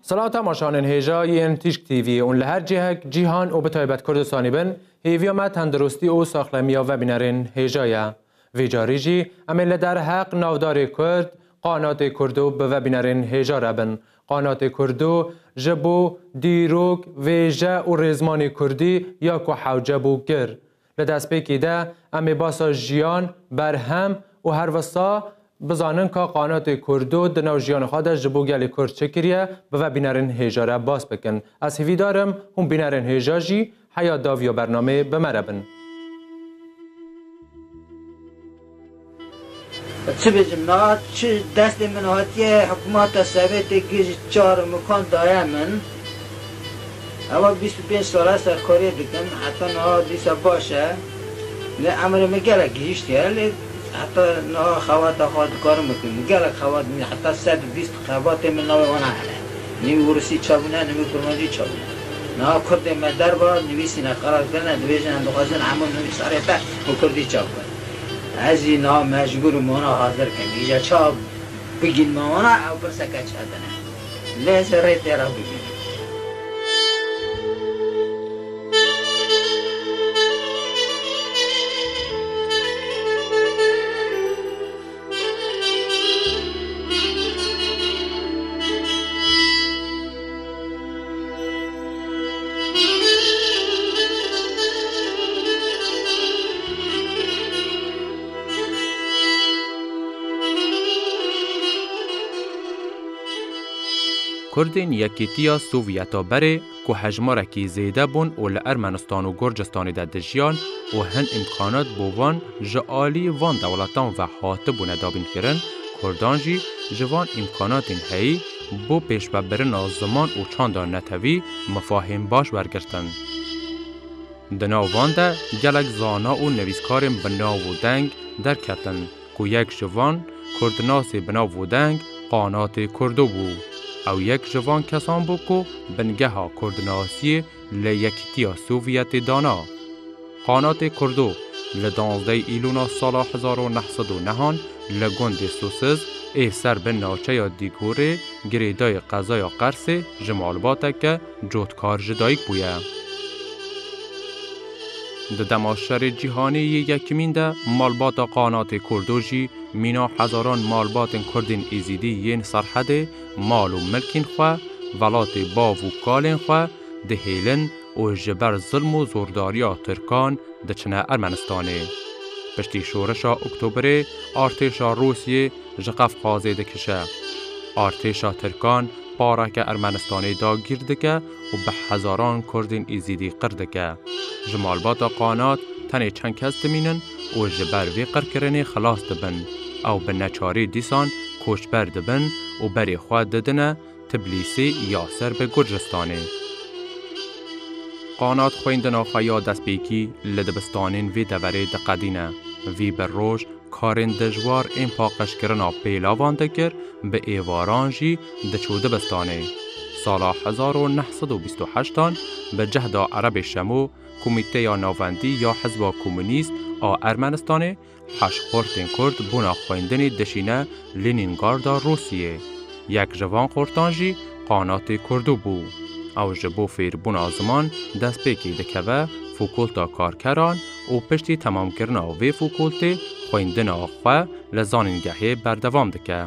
سلام تماشاچیان هیجای تیشک تیوی اون لهر جهک جیهان و به تایبت کردستانی بن هیویا ما تندرستی و ساخلمی و بینرین هیجایا ویجاری جی عمل در حق نودار کرد قانات کردو به بینرین هیجا بن قانات کردو جبو دیروک ویجا و رزمان کردی یا کو حوجه بو گر لدست پیکی ده امی باسا جیان برهم و هر وسا بزانن که قانات کردو دنو جیان خواهد جبو گلی کرد چکریه به بینرین هیجا را باز بکن. از هیوی دارم هم بینرین هیجا جی حیات داوی و برنامه بمربن. چه بجم نه چه دست من هاتیه حکومت سویت گیج 4 مکان دایا من اما 25 ساله سرکاری بکن حتی نه دیسا باشه لی عمر مگل گیشتیه حتی نه خوات کار میکنم گله خوات می حتی 120 خوات من نوی وانا هله نمی ورسی چابونه نمی کرمانجی چابونه نه کرد مدر با نویسی نقرار کنه دویجن اندوخازن همون نوی ساره تا مکردی چاب کنه از این ها مجبور مانا حاضر کنم ایجا چاب بگین مانا او برسکه چادنه لیزه ری تیرا بگین کردین یکیتیا سوویتا بره که حجمارکی زیده بون و لارمنستان و گرجستان ده دجیان و هن امکانات بوان جعالی وان دولتان و حاطب بونه دابین کرن کردان جی جوان امکانات هایی بو پیش ببرن زمان و چاندان نتوی مفاهم باش برگرتن. دناو وان ده گلک زانا و نویسکارم بناو و دنگ در کتن که یک جوان کردناس بناو و دنگ قانات کردو بو. او یک جوان کسان بو که بنگه ها کردناسی لیکتیا سوویت دانا. قانات کردو لدانزده ایلونا سال 1909 لگند سوسز ای سر به ناچه یا دیگوره گریدای قضای قرص جمال باته که جوتکار جدایک بویه. ده دماشر جیهانی یکمین ده مالبات قانات کردوجی مینا هزاران مالبات کردین ایزیدی ین سرحده مال و ملکین خواه ولات باو و کالین خواه ده هیلن و جبر ظلم و زورداریا ترکان ده چنه ارمنستانه. پشتی شورشا اکتبره ارتشا روسیه جقف خوازه ده کشه. ارتشا ترکان پارک ارمنستانی دا گیردکه و به هزاران کردین ایزیدی قردکه. جمالبات قانات تنه چند کس دمینن و جبر وی قرکرنه خلاص دبن او به نچاری دیسان کوچبر دبن و بری خواه ددنه تبلیسی یا سر به گرجستانه. قانات خویندن آخواه دست بیکی لدبستانین وی دوره دقدینه وی بر روش کارین دجوار این پاقش کرنا پیلاوان دکر به ایوارانجی دچوده بستانه. سال 1928 به جهد عرب شمو کمیته یا ناوندی یا حزب کمونیست ارمنستان هشخورتین کرد بونا خویندن دشینه لینینگارد روسیه. یک جوان خورتانجی قانات کردو بو. او جبو فیر بونا زمان دست پیکی دکوه فوکولتا کارکران و پشتی تمام کرنا وی فوکولتی خویندن آخواه لزانینگهی بردوام دکه.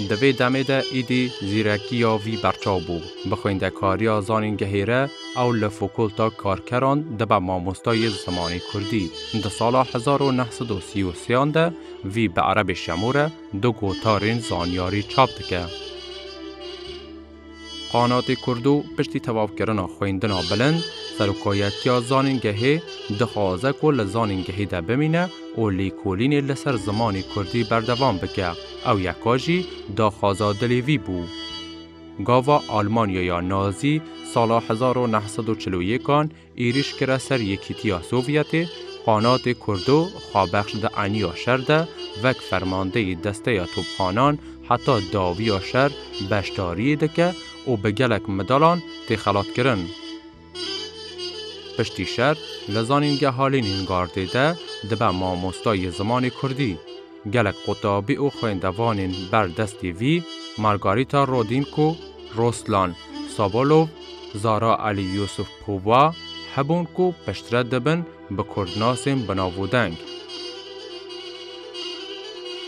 دوی دمه ده ایدی زیرکی یا وی برچاو بو. بخوینده کاریا زانینگهی را او لفوکولتا کارکران دبا ماموستای زمانی کردی. ده سال 1933 ده وی به عرب شموره دو گوتارین زانیاری چاپ دکه. قانات کردو پشتی تواف کرنا خویندنا بلند سرکایتیا زانینگهی دخوازه که لزانینگهی ده بمینه و لیکولین لسر زمانی کردی بردوام بکه او یکاجی دا خوازادلی وی بو. گاوا آلمانیا یا نازی سال 1941 ایریش کرا سر یکیتیا سوویت قانات کردو خوابخش ده عنیا شرده وک فرمانده دسته یا توبخانان حتی داوی یا شر بشتاری دکه و به گلک مدالان تخلات کرن. پشتی شر لزانینگه حالین اینگارده ده دبه ماموستای زمان کردی. گلک قطابی و خویندوانین بر دستی وی مارگاریتا رودینکو، روسلان سابولوف، زارا علی یوسف پووا هبون کو پشترد دبن به کردناسیم بناودنگ.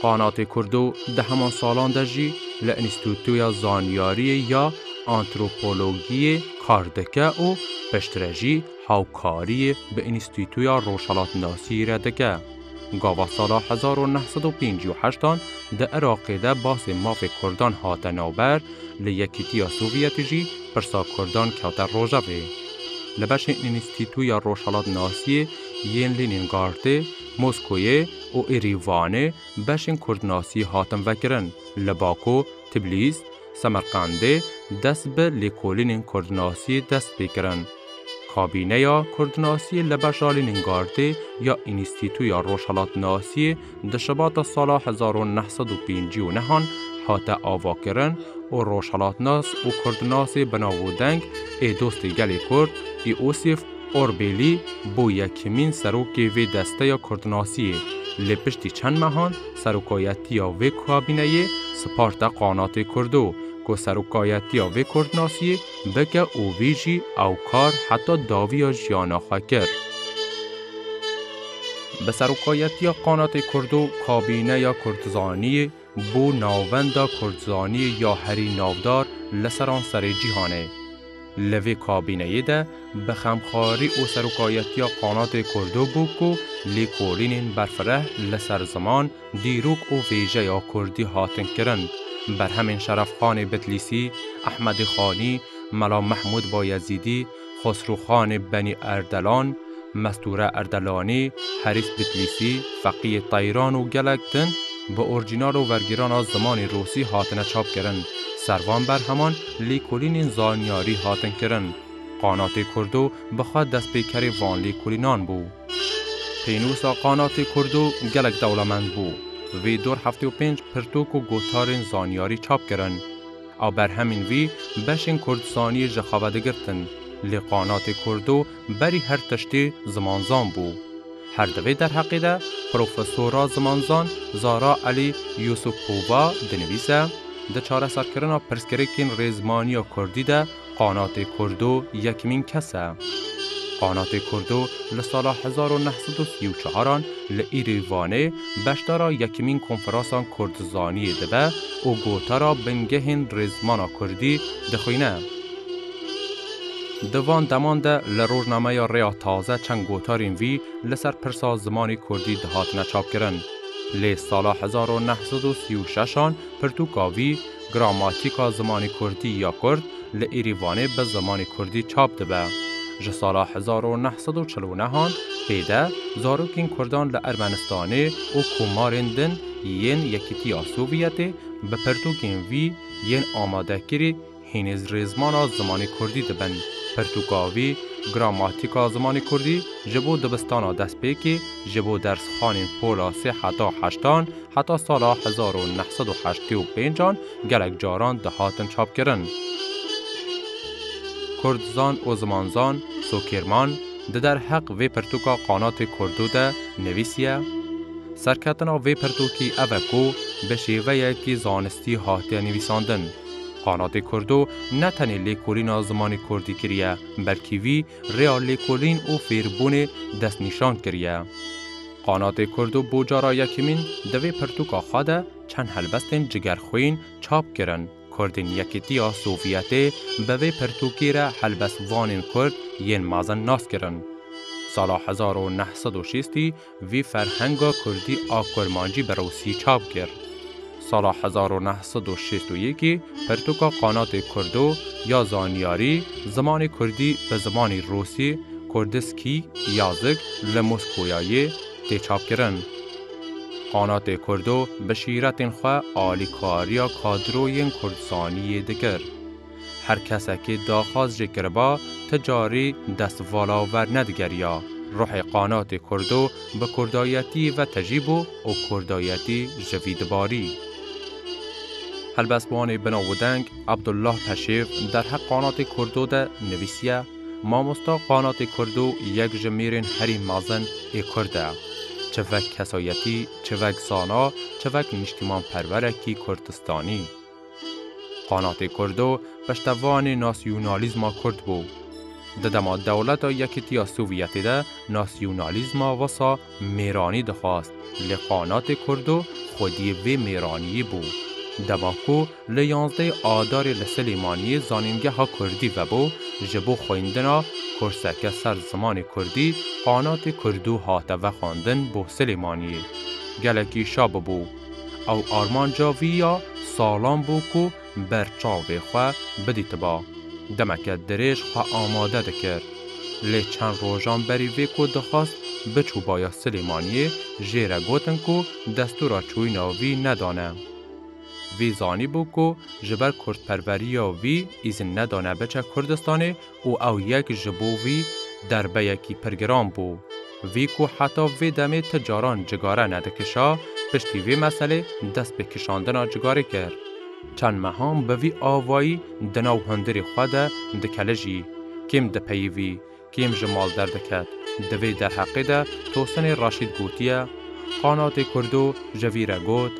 قانات کردو ده همان سالان دجی لانستیتویا زانیاری یا آنتروپولوژی کاردکه و پشترجی هاوکاری به انستیتویا روشالاتناسی ردکه. گاوا سالا 1958 ده عراقی ده باس ماف کردان هات نوبر لیکیتیا سوویتی جی پرسا کردان کوتر روژاوی. لبش انستیتویا روشالاتناسی ین لینینگارده، موسکویه و ایریوانه بشین کردناسی هاتن وکرن. لباکو، تبلیس، سمرقنده دست به لیکولین کردناسی دست بکرن. کابینه یا کردناسی لبشا لینینگارده یا انستیتویا روشالاتناسی دشبات سال 1959 هات آوا کرن و روشالاتناس و کردناسی بناودنگ ای دوست گلی کرد ای اوسیف اوربیلی بو یکمین سروکی وی دسته یا کردناسی لپشتی چند مهان سروکایتی یا وی کابینه سپارت قانات کردو که سروکایتی یا وی کردناسی بگه او ویجی او کار حتی داوی یا جیانا خاکر. به سروکایتی یا قانات کردو کابینه یا کردزانی بو ناوندا کردزانی یا هری ناودار لسران سر جیهانه. لوی کابینه ده به خمخاری و سروکایتی قانات کردو بو که لیکولین برفره لسر زمان دیروک و ویجه یا کردی هاتن کرن. بر همین شرفخان بتلیسی، احمد خانی، ملا محمود بایزیدی، خسرو خان بنی اردلان، مستوره اردلانی، حریس بتلیسی، فقیه طیران و گلکتن به اورجینال و ورگیران از زمان روسی هاتن چاپ کرن. سروان بر همان لیکولین زانیاری هاتن کرن. قانات کردو بخواد دست پیکر وان لیکولینان بو. پینوسا قانات کردو گلک دولمند بو. وی 275 پرتوک و گوتارین زانیاری چاپ کرن. او بر همین وی بشین کردستانی جخابده گرتن. لی قانات کردو بری هر تشتی زمانزان بو. هر دوی در حقیده پروفسورا زمانزان زارا علی یوسف پووا دنویسه ده چاره سرکرنا پرسکریکین ریزمانی و کردی ده قانات کردو یکمین کسه. قانات کردو لسال 1934 لایریوانه بشتارا یکمین کنفرانسان کردزانی دبه و گوتارا بنگهین ریزمانا کردی دخوینه. دوان دمان ده لروجنامه یا ریا تازه چند گوتارین وی لسر پرسا زمانی کردی دهات نچاپ کرن. لی سال 1936 پرتوکاوی گراماتیکا زمانی کردی یا کرد لایریوانه به زمانی کردی چاپ دبه. ج سال 1949 پیده زاروکین کردان لارمنستانه و کومارندن ین یکیتیا سوویته به پرتوکین وی ین آماده کری هینز ریزمان زمانی کردی دبن. پرتوکاوی گراماتیکا زمانی کردی جبو دبستانا دست پیکی جبو درس خانین پولا 3 حتا 8 حتا سال 1985 گلک جاران دهاتن چاپ کرن. کردزان و زمانزان سوکرمان ده در حق وی پرتوکا قانات کردو ده نویسیه. سرکتنا وی پرتوکی اوکو به شیوه یکی زانستی هاتی نویساندن. قانات کردو نه تنی لیکولین زمانی کردی کریه بلکه وی ریال لیکولین و فیربون دست نشان کریه. قانات کردو بوجارا یکیمین دوی پرتوکا خواده چند هلبستین جگرخوین چاپ کرن. کردین یکیتیا سوویته به وی پرتوکی را هلبست وانین کرد ین مازن ناس کرن. سال 1906 وی فرهنگا کردی آکرمانجی به روسی چاپ کرد. سال 1961 پرتوکا قانات کردو یا زانیاری زمان کردی به زمان روسی کردسکی یازک لموسکویایی تی چاپ کرن. قانات کردو به شیرت خواه آلیکاریا کادروین کردسانی دگر. هر کسی که داخواز جکربا تجاری دست والاور ندگریا. روح قانات کردو به کردایتی و تجیبو و کردایتی جویدباری. هلبسبان بناودنگ عبدالله پشیف در حق قانات کردو ده نویسیه مامستا قانات کردو یک جمیرین هری مازن ای کرده. چوک کسایتی، چوک سانا، چوک نشتیمان پرورکی کردستانی. قانات کردو پشتوان ناسیونالیزم کرد بو. دما دولت یکیتیا سوویتی ده ناسیونالیزم واسا میرانی دخواست لقانات کردو خودی و میرانی بو. دماکو لیانزده آدار لسلیمانی زانینگه ها کردی و بو جبو خویندنا کرسک سر زمان کردی قانات کردو هاته و خواندن بو سلیمانی. گلکی شاب بو. او آرمان جاویا سالان بو کو برچاوی خواه بدیت با. دمکه دریش خواه آماده دکر. لی چند روژان بری وی کو دخواست بچو بایا سلیمانی جیره گوتن کو دستورا چوی ناوی ندانه. وی زانی بو کو جبر کرد پروریا وی ایزن ندانه بچه کردستانه او یک جبو وی دربه یکی پرگرام بو. وی کو حتی وی دمه تجاران جگاره ندکشا پشتی وی مسئله دست به کشاندن جگاره کرد. چند مهام به وی آوایی دناو هندری خواده دکلجی کم ده پیوی کم جمال دردکت دوی در حقی ده توسن راشید گوتیه قانات کردو جویره گوت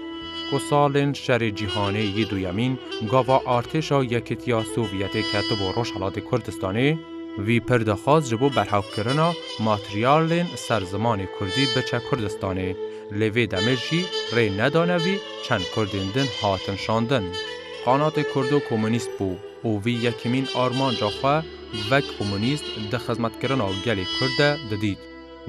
که سالن شر جیهانی یدو یمین گاوا آرتشا یکیتیا سوویتی کتب و روشالات کردستانی وی پردخواست جبو برحاو کرنا ماتریالین سرزمان کردی بچه کردستانی لیوی دمجی ری ندانوی چند کردیندن هاتن شاندن. قانات کردو کمونیست بو او وی یکمین آرمان جاخواه وک کمونیست ده خدمت کرنا گلی کرده ددید.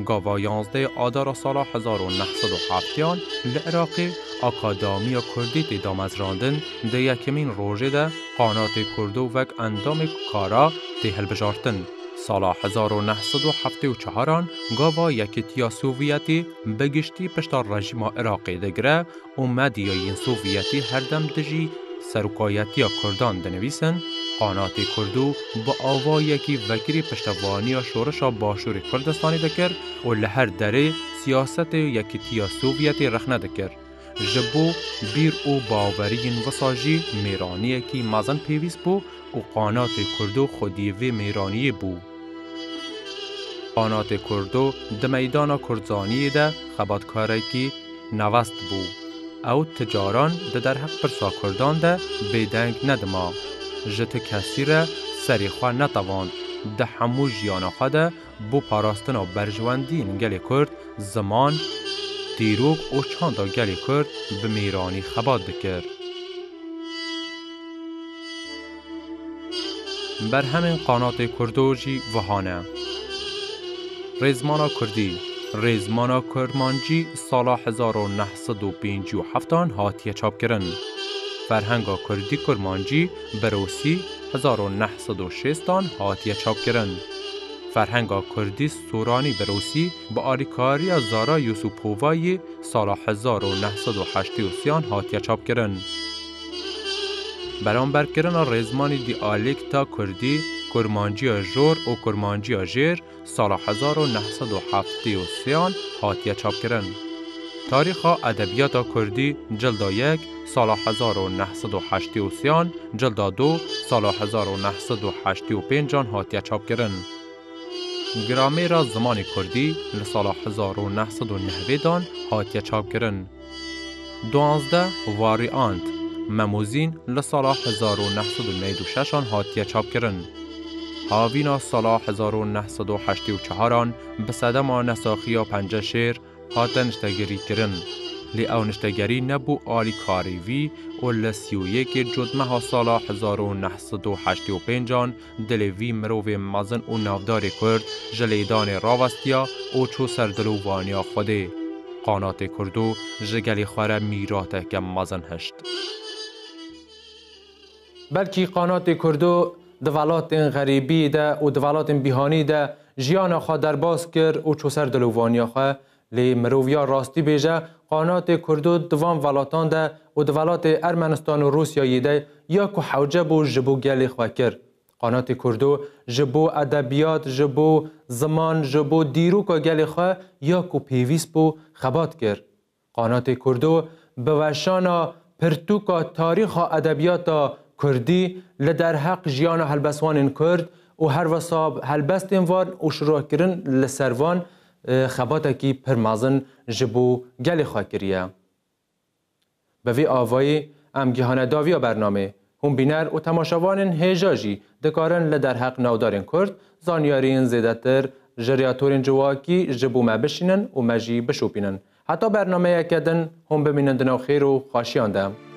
گاوا 11 آدار سال 1907 لعراقی اکادامیا کردی دیدام از راندن ده یکمین روژه ده قانات کردو وک اندام کارا تیهل بجارتن. سال 1974 گاوا یکیتیا سوویتی بگشتی پشتا رژیم عراقی دگره و مدیاین سوویتی هر دم دجی سرکایتی کردان دنویسن قانات کردو با آوا یکی وکری پشتوانی شورش باشور کردستانی دکر و لهر دره سیاست یکیتیا سوویتی رخنه دکر. جبو بیر او باورین وساجی میرانی کی مازن پیویس بو و قانات کردو خودی و میرانی بو. قانات کردو ده میدان کردزانی ده خباتکاری کی نوست بو. او تجاران ده در حق پرسا کردان ده بیدنگ ندما. جت کسی را سری خواه نتوان. ده همو جیانا خواه ده بو پاراستن و برجواندین گلی کرد زمان دیروگ و چاندا گلی کرد به میرانی خبات دکر. بر همین قانات کردو جی وحانه. ریزمانا کردی ریزمانا کرمانجی سال 1957 هاتیه چاپ کرن. فرهنگا کردی کرمانجی بروسی 1906 هاتیه چاپ کرن. فرهنگا کردی سورانی بروسی با آریکاری زارا یوسوپووایی سال 1983 هاتیه چاپ کرن. برانبر کرن ریزمانی دیالکتا کردی کرمانجی جور و کرمانجی جیر سال 1973 هاتیه چاپ کرن. تاریخ ادبیات کردی جلد 1 سال 1983 جلد 2 سال 1985 هاتیه چاپ کرن. گرامر زمان کردی لسال 1990 هاتیه چاپ کرن. 12 واریانت مموزین لسال 1996 هاتیه چاپ کرن. هاوینا سال 1984 به صدم نساخی 5 شعر هات نشتگری کرن. لی او نشتگری نبو آلی کاریوی و لسیویه که جدمه ها سال 1985 دلوی مروی مزن و نافدار کرد جلیدان راوستیا و چو سردلووانیا خوده. قانات کردو جگلی خواره میراته که مزن هشت. بلکی قانات کردو دولات غریبی ده و دولات بیهانی ده جیان خواه در باز کرد و چو سردلووانیا خواه لی مروویا راستی بیجه قانات کردو دوان ولاتان ده و دولات ارمنستان و روسیایی ده یا که حوجه بو جبو گلی خواه کرد. قانات کردو جبو ادبیات جبو زمان جبو دیرو که گلی خواه یا که پیویس بو خبات کرد. قانات کردو بوشانا پرتوکا تاریخ ادبیات کردی لدر حق جیان هلبسوان کرد و هر وصاب هلبستین وان و شروع کرن لسروان خباتا کی پرمازن جبو گلی خواه کریه. به وی آوایی ام گیهانه داویا برنامه هم بینر و تماشاوان هیجا جی دکارن لدر حق ناودارین کرد زانیارین زیدتر جریاتورین جواکی جبو ما بشینن و مجی بشوپینن. حتی برنامه یکدن هم ببینن دناو خیر و خاشیان ده.